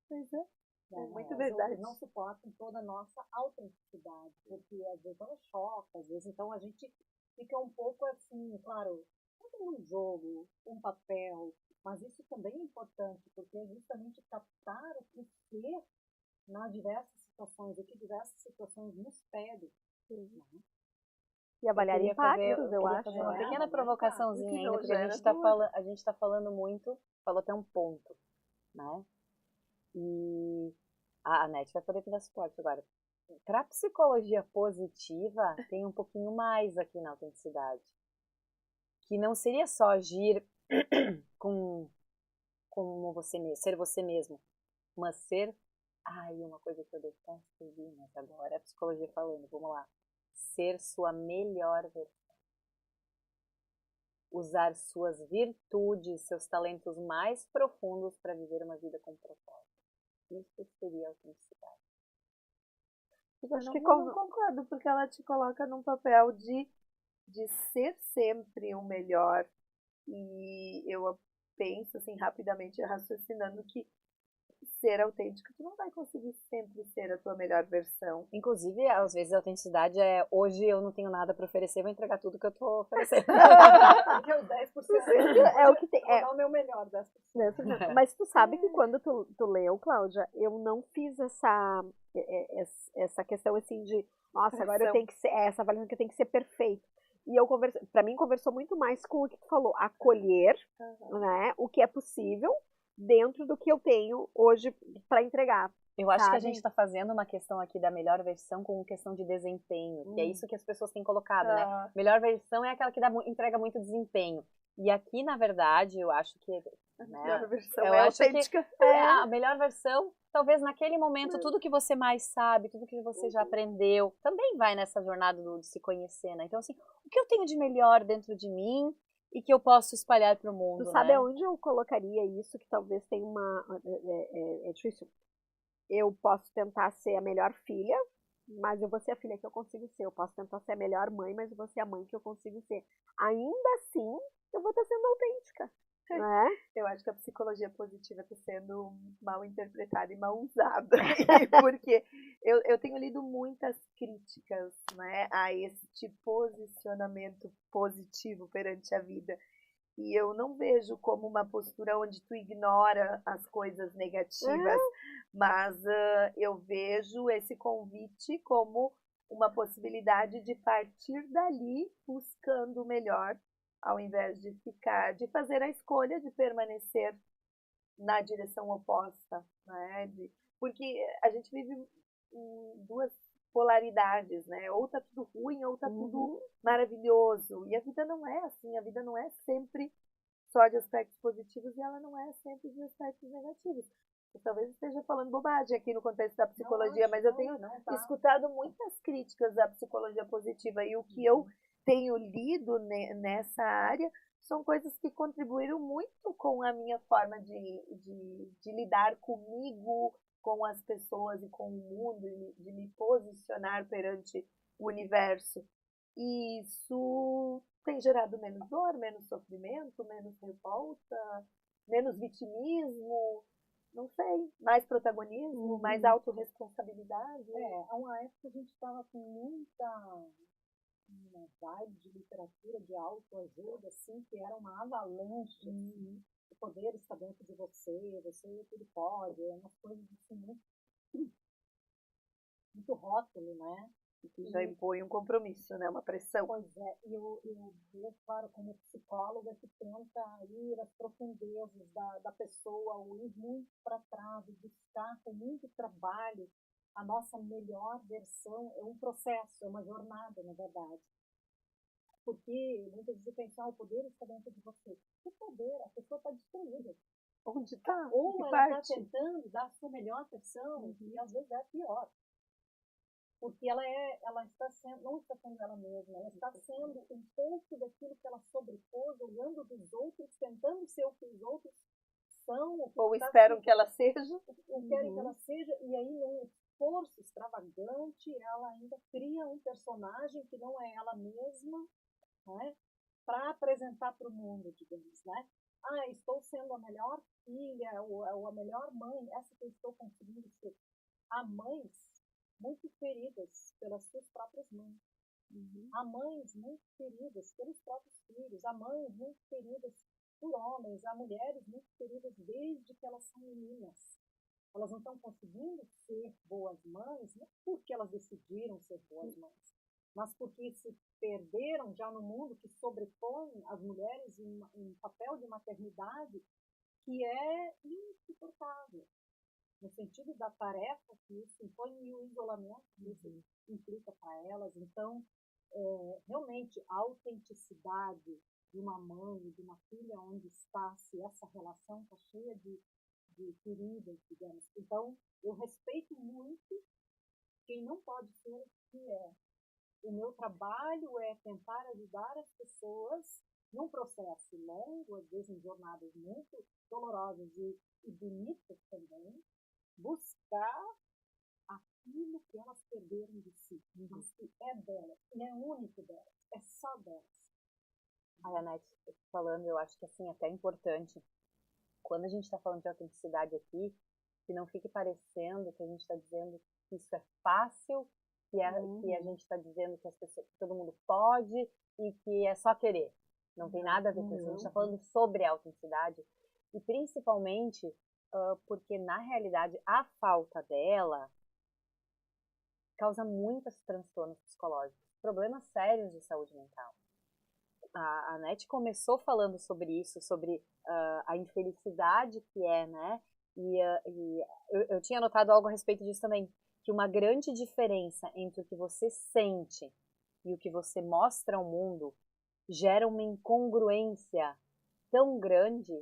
Pois é. Muito verdade. Não suportam toda a nossa autenticidade, porque às vezes ela choca, às vezes então a gente fica um pouco assim, claro, tem um jogo, um papel, mas isso também é importante, porque é justamente captar o que ser nas diversas situações, o que diversas situações nos pedem. E avaliar impactos, eu acho. Fazer uma pequena provocaçãozinha ainda, porque a gente está falando muito, falou até um ponto, né? E a Anete vai poder te dar suporte agora. Para psicologia positiva, tem um pouquinho mais aqui na autenticidade. Que não seria só agir como você mesmo, ser você mesmo, mas ser... uma coisa que eu detesto ouvir, mas agora é a psicologia falando, vamos lá. Ser sua melhor versão. Usar suas virtudes, seus talentos mais profundos para viver uma vida com propósito. Isso seria autenticidade. Eu não concordo, porque ela te coloca num papel de ser sempre o melhor. E eu penso, assim, rapidamente, raciocinando que ser autêntico, tu não vai conseguir sempre ser a tua melhor versão. Inclusive, às vezes a autenticidade é, hoje eu não tenho nada para oferecer, vou entregar tudo que eu tô oferecendo. Porque os 10% é o que tem. É o meu melhor, 10%. Mas tu sabe que quando tu leu, Cláudia, eu não fiz essa questão assim de, nossa, agora eu tenho que ser, essa avaliação que eu tenho que ser perfeito. E eu para mim conversou muito mais com o que tu falou, acolher, né, o que é possível dentro do que eu tenho hoje para entregar. Eu acho que a gente está fazendo uma questão aqui da melhor versão com questão de desempenho, que é isso que as pessoas têm colocado, né? Melhor versão é aquela que entrega muito desempenho. E aqui, na verdade, eu acho que a melhor versão é autêntica. A melhor versão, talvez naquele momento, tudo que você mais sabe, tudo que você já aprendeu, também vai nessa jornada de se conhecer, né? Então, assim, o que eu tenho de melhor dentro de mim e que eu posso espalhar para o mundo, Tu sabe aonde eu colocaria isso, que talvez tenha é difícil. Eu posso tentar ser a melhor filha, mas eu vou ser a filha que eu consigo ser. Eu posso tentar ser a melhor mãe, mas eu vou ser a mãe que eu consigo ser. Ainda assim, eu vou estar sendo autêntica. Né? Eu acho que a psicologia positiva está sendo mal interpretada e mal usada. Porque eu tenho lido muitas críticas, né, a este posicionamento positivo perante a vida. E eu não vejo como uma postura onde tu ignora as coisas negativas, mas eu vejo esse convite como uma possibilidade de partir dali buscando o melhor, ao invés de fazer a escolha de permanecer na direção oposta, né? Porque a gente vive em duas polaridades, né? Ou tá tudo ruim, ou tá tudo maravilhoso. E a vida não é assim, a vida não é sempre só de aspectos positivos e ela não é sempre de aspectos negativos. Eu talvez esteja falando bobagem aqui no contexto da psicologia, mas eu tenho escutado muitas críticas à psicologia positiva e o que eu tenho lido nessa área são coisas que contribuíram muito com a minha forma de lidar comigo, com as pessoas e com o mundo, de me posicionar perante o universo. E isso tem gerado menos dor, menos sofrimento, menos revolta, menos vitimismo, não sei, mais protagonismo, mais autorresponsabilidade. Há uma época a gente estava com uma vibe de literatura, de autoajuda, assim, que era uma avalanche. O poder está dentro de você tudo pode, umas coisas assim muito rótulo, né? E que já impõe um compromisso, né? Uma pressão. Pois é, e eu vejo, claro, como psicóloga que tenta ir às profundezas da pessoa, ou ir muito para trás, e buscar com muito trabalho a nossa melhor versão. É um processo, é uma jornada, na verdade. Porque muitas vezes pensam, o poder está dentro de você. Que poder? A pessoa está destruída. Onde está? Ou ela está tentando dar a sua melhor versão, e às vezes é pior. Porque ela está sendo, não está sendo ela mesma, ela está sendo um pouco daquilo que ela sobrepôs, olhando dos outros, tentando ser o que os outros são. Ou esperam que ela seja. Ou querem que ela seja, e aí num esforço extravagante, ela ainda cria um personagem que não é ela mesma, né, para apresentar para o mundo, digamos, né? Estou sendo a melhor filha, ou a melhor mãe, essa que eu estou conseguindo ser. Há mães muito feridas pelas suas próprias mães. Há mães muito feridas pelos próprios filhos. Há mães muito feridas por homens. Há mulheres muito feridas desde que elas são meninas. Elas não estão conseguindo ser boas mães, não porque elas decidiram ser boas mães, mas porque se perderam já no mundo que sobrepõe as mulheres em um papel de maternidade que é insuportável. No sentido da tarefa que isso impõe e o isolamento que isso implica para elas. Então, realmente, a autenticidade de uma mãe, de uma filha, onde está, se essa relação está cheia de feridas, digamos. Então, eu respeito muito quem não pode ser o que é. O meu trabalho é tentar ajudar as pessoas num processo longo, às vezes em jornadas muito dolorosas e bonitas também, buscar aquilo que elas perderam de si, mas que é delas, e é único delas, é só delas. A Anete falando, eu acho que assim, até é importante, quando a gente está falando de autenticidade aqui, que não fique parecendo que a gente está dizendo que isso é fácil, que a gente está dizendo que as pessoas, que todo mundo pode e que é só querer. Não tem nada a ver com isso. A gente está falando sobre a autenticidade e principalmente porque, na realidade, a falta dela causa muitos transtornos psicológicos, problemas sérios de saúde mental. a NET começou falando sobre isso, sobre a infelicidade que é, né? E eu tinha notado algo a respeito disso também, que uma grande diferença entre o que você sente e o que você mostra ao mundo gera uma incongruência tão grande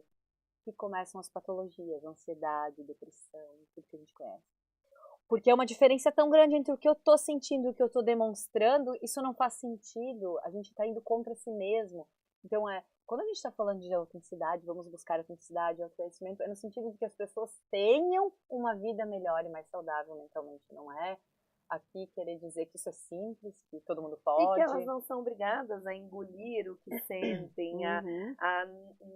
que começam as patologias, ansiedade, depressão, tudo que a gente conhece. Porque é uma diferença tão grande entre o que eu tô sentindo e o que eu tô demonstrando, isso não faz sentido, a gente tá indo contra si mesmo. Então, quando a gente tá falando de autenticidade, vamos buscar autenticidade, autoconhecimento, é no sentido de que as pessoas tenham uma vida melhor e mais saudável mentalmente, não é aqui querer dizer que isso é simples, que todo mundo pode. E que elas não são obrigadas a engolir o que sentem, a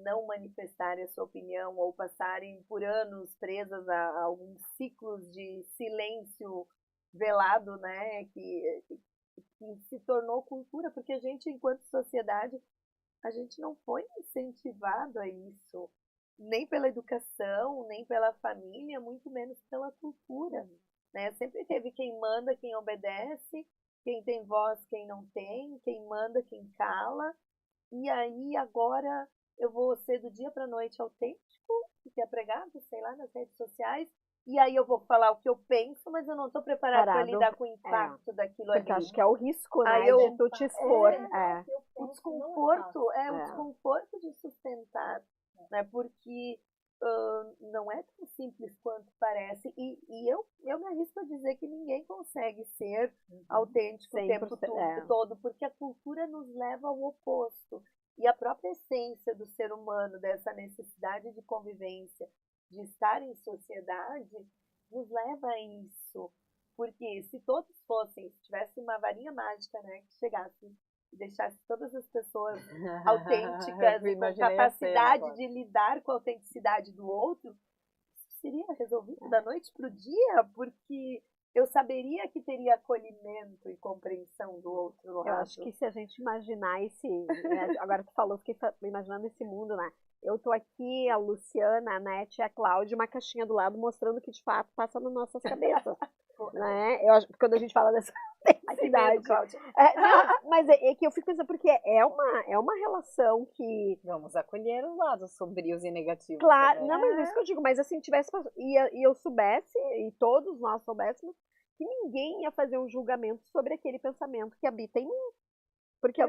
não manifestarem a sua opinião ou passarem por anos presas a alguns ciclos de silêncio velado, né, que se tornou cultura, porque a gente, enquanto sociedade, a gente não foi incentivado a isso, nem pela educação, nem pela família, muito menos pela cultura. Né? Sempre teve quem manda, quem obedece, quem tem voz, quem não tem, quem manda, quem cala. E aí agora eu vou ser do dia para a noite autêntico, que é pregado, sei lá, nas redes sociais. E aí eu vou falar o que eu penso, mas eu não estou preparada para lidar com o impacto daquilo porque ali. acho que é o risco, né, de tu te expor. O desconforto, o desconforto de sustentar, né? Porque não é tão simples quanto parece, e eu me arrisco a dizer que ninguém consegue ser autêntico o tempo todo, porque a cultura nos leva ao oposto, e a própria essência do ser humano, dessa necessidade de convivência, de estar em sociedade, nos leva a isso, porque se todos fossem, se tivesse uma varinha mágica, né, que chegasse e deixasse todas as pessoas autênticas e com capacidade de lidar com a autenticidade do outro, seria resolvido da noite para o dia, porque eu saberia que teria acolhimento e compreensão do outro lado. Eu acho que se a gente imaginar agora tu falou, fiquei imaginando esse mundo, né? Eu tô aqui, a Luciana, a NET e a Cláudia, uma caixinha do lado mostrando o que de fato passa nas nossas cabeças. Né? Eu acho, quando a gente fala dessa autenticidade. Mas é que eu fico pensando, porque é uma relação que. Vamos acolher os lados sombrios e negativos. Claro, não, mas é isso que eu digo, mas assim, tivesse. E eu soubesse, e todos nós soubéssemos, que ninguém ia fazer um julgamento sobre aquele pensamento que habita em mim. Porque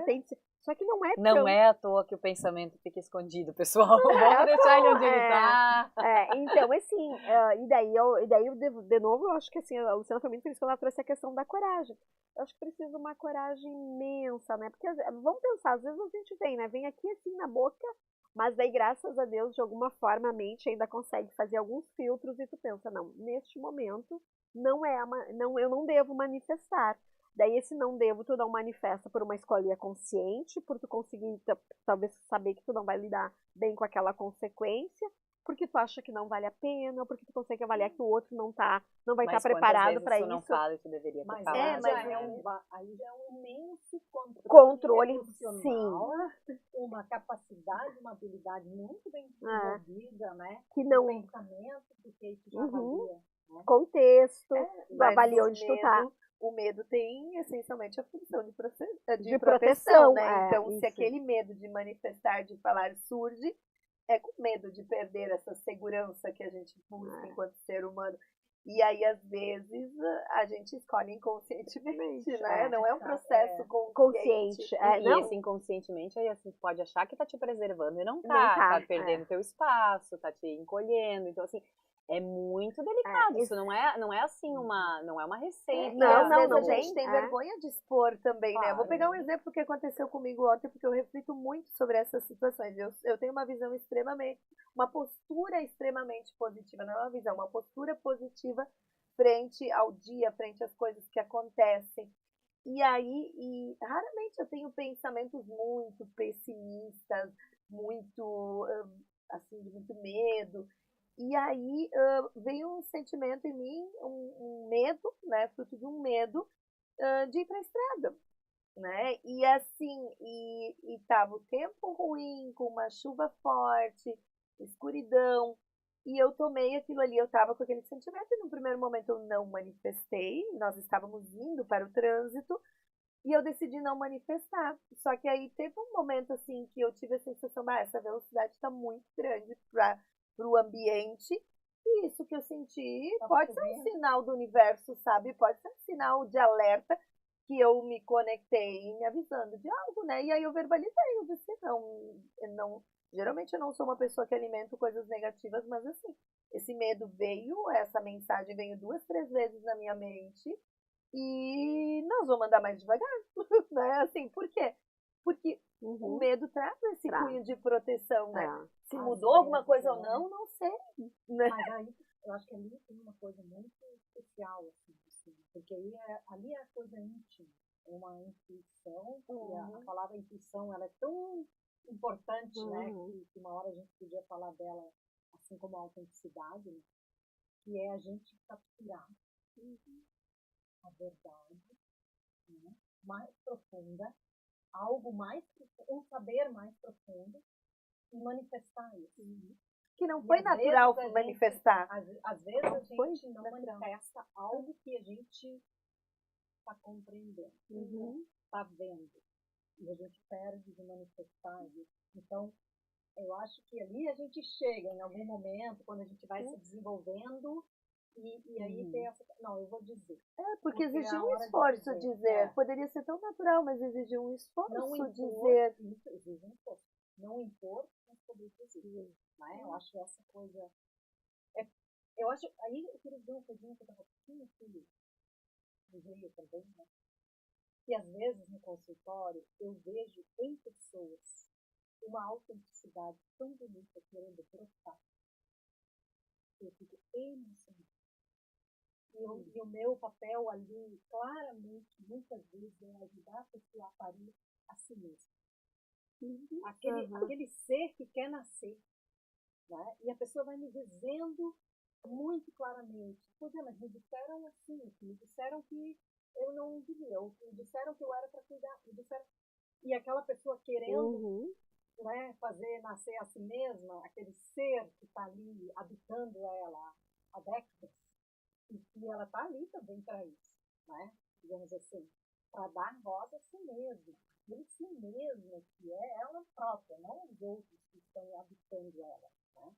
só que não é Não é à toa que o pensamento fica escondido, pessoal. Vamos deixar ele onde ele tá. Então, assim, e daí eu de novo, eu acho que assim, a Luciana foi muito feliz quando ela trouxe a questão da coragem. Eu acho que precisa de uma coragem imensa, né? Porque, vamos pensar, às vezes a gente vem aqui assim na boca, mas daí, graças a Deus, de alguma forma, a mente ainda consegue fazer alguns filtros e tu pensa, não, neste momento, eu não devo manifestar. Daí esse não devo, tu não manifesta por uma escolha consciente, por tu conseguir talvez saber que tu não vai lidar bem com aquela consequência, porque tu acha que não vale a pena, ou porque tu consegue avaliar que o outro não vai estar preparado para isso. Não fala, tu deveria mas falado. Aí já é um imenso controle emocional, uma capacidade, uma habilidade muito bem desenvolvida, né? Que não... pensamento, porque isso já valia, né? Contexto, tu avalia onde tu tá. O medo tem essencialmente a função de proteção, né? Então, se aquele medo de manifestar, de falar surge, é com medo de perder essa segurança que a gente busca enquanto ser humano. E aí, às vezes, a gente escolhe inconscientemente, né? Não é um processo consciente. E esse inconscientemente, aí assim, pode achar que tá te preservando e não tá perdendo teu espaço, tá te encolhendo. Então, assim, é muito delicado. Isso não é assim não é uma receita. Não, a gente tem vergonha de expor também, né? Vou pegar um exemplo que aconteceu comigo ontem, porque eu reflito muito sobre essas situações. Eu tenho uma visão uma postura extremamente positiva, não é uma visão, uma postura positiva frente ao dia, frente às coisas que acontecem. E aí, raramente eu tenho pensamentos muito pessimistas, muito, assim, de muito medo. E aí veio um sentimento em mim, um medo, né, fruto de um medo de ir para a estrada, né? E assim, e tava o tempo ruim, com uma chuva forte, escuridão, e eu tomei aquilo ali, eu tava com aquele sentimento, e no primeiro momento eu não manifestei, nós estávamos indo para o trânsito, E eu decidi não manifestar. Só que aí teve um momento assim que eu tive a sensação, essa velocidade está muito grande para o ambiente. E isso que eu senti pode ser um sinal do universo, sabe? Pode ser um sinal de alerta que eu me conectei me avisando de algo, né? E aí eu verbalizei, eu disse, não, geralmente eu não sou uma pessoa que alimento coisas negativas, mas assim, esse medo veio, essa mensagem veio 2, 3 vezes na minha mente e nós vamos andar mais devagar, né? Assim, por quê? Porque o medo traz esse cunho de proteção, né? Se mudou alguma coisa ou não, não sei. Né? Mas aí, eu acho que ali tem uma coisa muito especial, assim, porque ali é a coisa íntima, uma intuição, e a palavra intuição, ela é tão importante, né, que uma hora a gente podia falar dela, assim como a autenticidade, né, que é a gente capturar a verdade, né, mais profunda, algo mais profundo, um saber mais profundo, e manifestar isso. Que não foi natural manifestar. Às vezes a gente não manifesta algo que a gente está compreendendo, está vendo. E a gente perde de manifestar isso. Então, eu acho que ali a gente chega em algum momento, quando a gente vai se desenvolvendo, e aí tem essa. Não, eu vou dizer. Porque exigiu um esforço dizer. Poderia ser tão natural, mas exigiu um esforço dizer. Isso exige um esforço. Não impor, mas poder dizer. Né? Eu acho essa coisa. Eu acho. Aí eu queria dizer uma coisinha que eu estava pouquinho aqui, também, né? Que às vezes no consultório eu vejo em pessoas uma autenticidade tão bonita querendo brotar. Eu fico emocionada. E o meu papel ali, claramente, muitas vezes, é ajudar a pessoa a parir a si mesma. Aquele ser que quer nascer. Né? E a pessoa vai me dizendo muito claramente, pois mas me disseram assim, me disseram que eu não devia, me disseram que eu era para cuidar, me disseram... E aquela pessoa querendo né, fazer nascer a si mesma, aquele ser que está ali habitando ela há décadas, e ela está ali também para isso, né? Digamos assim, para dar voz a si mesma, aquele si mesmo que é ela própria, não os outros que estão habitando ela. Né?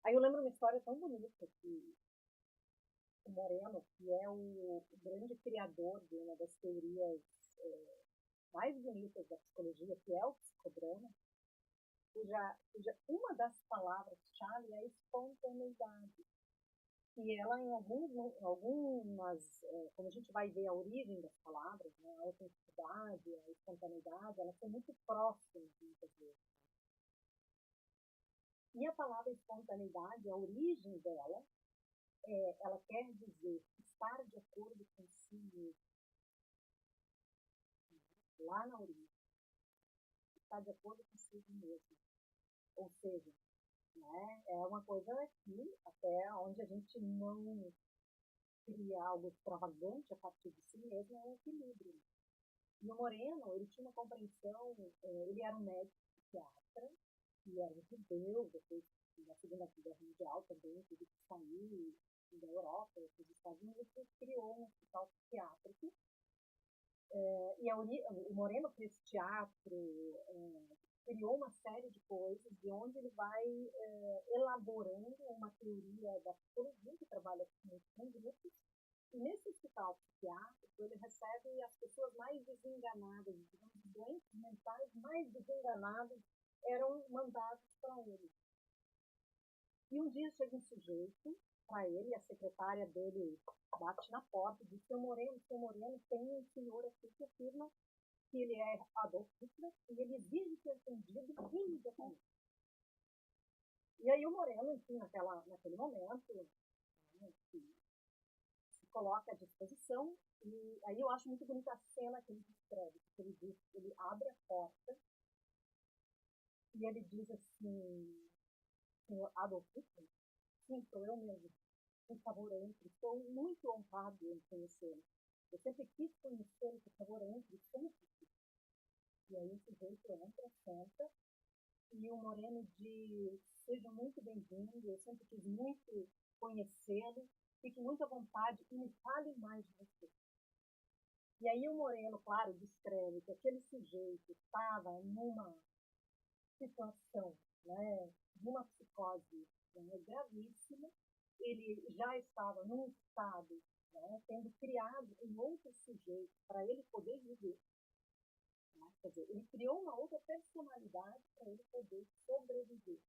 Aí eu lembro uma história tão bonita que o Moreno, que é o grande criador de uma das teorias mais bonitas da psicologia, que é o psicodrama, cuja uma das palavras-chave é a espontaneidade. E ela, em algumas, quando a gente vai ver a origem das palavras, né, a autenticidade, a espontaneidade, elas são muito próximas, muitas vezes. E a palavra espontaneidade, a origem dela, ela quer dizer estar de acordo com si mesmo. Lá na origem. Estar de acordo com si mesmo. Ou seja, né, é uma coisa que até onde a gente não cria algo extravagante a partir de si mesmo, é um equilíbrio. E o Moreno, ele tinha uma compreensão, ele era um médico psiquiatra, e era um judeu, depois da Segunda Guerra Mundial também, teve que sair da Europa, dos Estados Unidos, e criou um hospital psiquiátrico. E o Moreno fez teatro, criou uma série de coisas, de onde ele vai elaborando uma teoria da psicologia, que trabalha com grupos. E nesse hospital psiquiátrico, ele recebe as pessoas mais desenganadas, digamos, os doentes mentais mais desenganados eram mandados para ele. E um dia chega um sujeito para ele, a secretária dele bate na porta e diz: seu Moreno, tem um senhor aqui que afirma que ele é Adolf Hitler e ele exige ser atendido imediatamente. E aí o Moreno, enfim, naquele momento, né, se coloca à disposição. E aí eu acho muito bonita a cena que ele descreve, porque ele abre a porta e ele diz assim: senhor Adolf Hitler? Sim, sou eu mesmo. Por favor, entre. Estou muito honrado em conhecê-lo. Eu sempre quis conhecê-lo, por favor, entre. Sempre. E aí o sujeito entra, senta, e o Moreno diz: seja muito bem-vindo, eu sempre quis muito conhecê-lo, fique muito à vontade e me fale mais de você. E aí o Moreno, claro, descreve que aquele sujeito estava numa situação, né, de uma psicose, né, gravíssima. Ele já estava num estado, né, tendo criado um outro sujeito para ele poder viver. Né? Quer dizer, ele criou uma outra personalidade para ele poder sobreviver.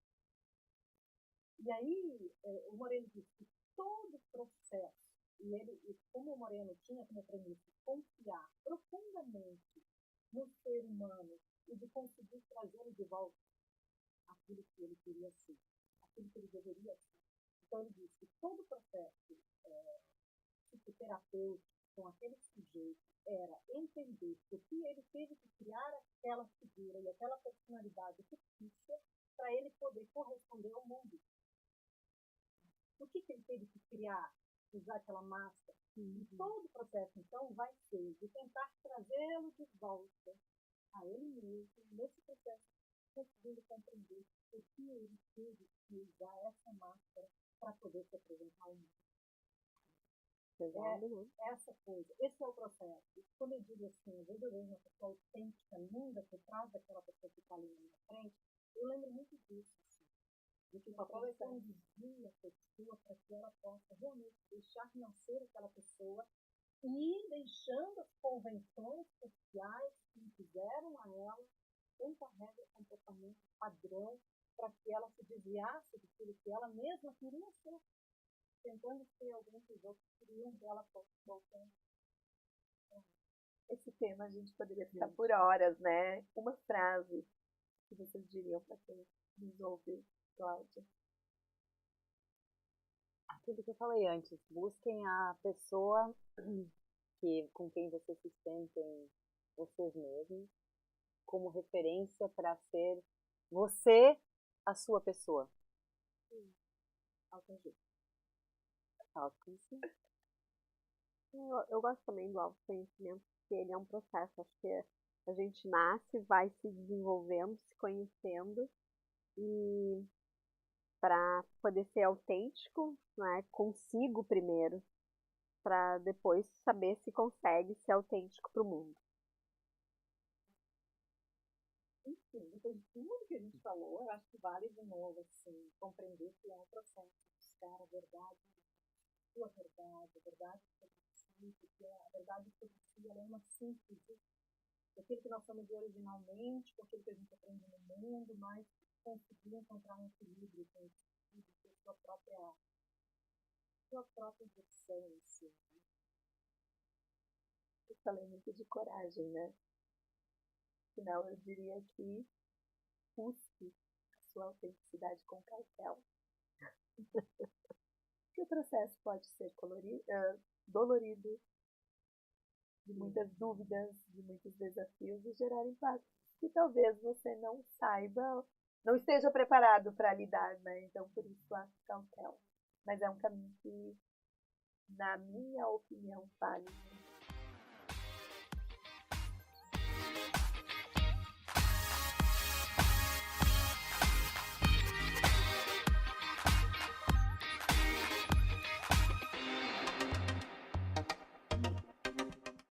E aí o Moreno diz que todo o processo, e como o Moreno tinha como premissa confiar profundamente no ser humano e de conseguir trazê-lo de volta aquilo que ele queria ser, aquilo que ele deveria ser. Então ele diz que todo o processo psicoterapêutico com aquele sujeito era entender o que ele teve que criar aquela figura e aquela personalidade fictícia para ele poder corresponder ao mundo. O que ele teve que criar? Usar aquela máscara. E todo o processo, então, vai ser de tentar trazê-lo de volta a ele mesmo, nesse processo, conseguindo compreender o que ele teve que usar essa máscara para poder se apresentar ao mundo. Essa coisa, esse é o processo. Quando eu digo assim, às vezes eu vejo uma pessoa autêntica, linda, por trás daquela pessoa que está ali na minha frente, eu lembro muito disso. Assim, de que o papel é conduzir a pessoa para que ela possa realmente deixar nascer aquela pessoa e deixando as convenções sociais que impuseram a ela tanta regra, comportamento, padrão, para que ela se desviasse daquilo que ela mesma queria ser, tentando ser alguém que os outros queriam que ela fosse voltando. Esse tema a gente poderia ficar por horas, né? Uma frase que vocês diriam para quem nos ouve, Cláudia? Aquilo que eu falei antes, busquem a pessoa com quem vocês se sentem vocês mesmos como referência para ser você a sua pessoa. Eu gosto também do autoconhecimento, porque ele é um processo. Acho que a gente nasce, vai se desenvolvendo, se conhecendo, e para poder ser autêntico, né, consigo primeiro, para depois saber se consegue ser autêntico para o mundo. Enfim, depois de tudo que a gente falou, eu acho que vale de novo assim, compreender que é um processo de buscar a verdade, a sua verdade, a verdade sobre si, porque a verdade sobre si ela é uma síntese daquilo que nós somos originalmente, com aquilo que a gente aprende no mundo, mas conseguir encontrar um equilíbrio com isso, com a sua própria versão em si. Eu falei muito de coragem, né? Afinal, eu diria que busque a sua autenticidade com cautela. Que o processo pode ser dolorido, de muitas dúvidas, de muitos desafios e gerar impactos que talvez você não saiba, não esteja preparado para lidar, né? Então, por isso, a cautela. Mas é um caminho que, na minha opinião, vale muito.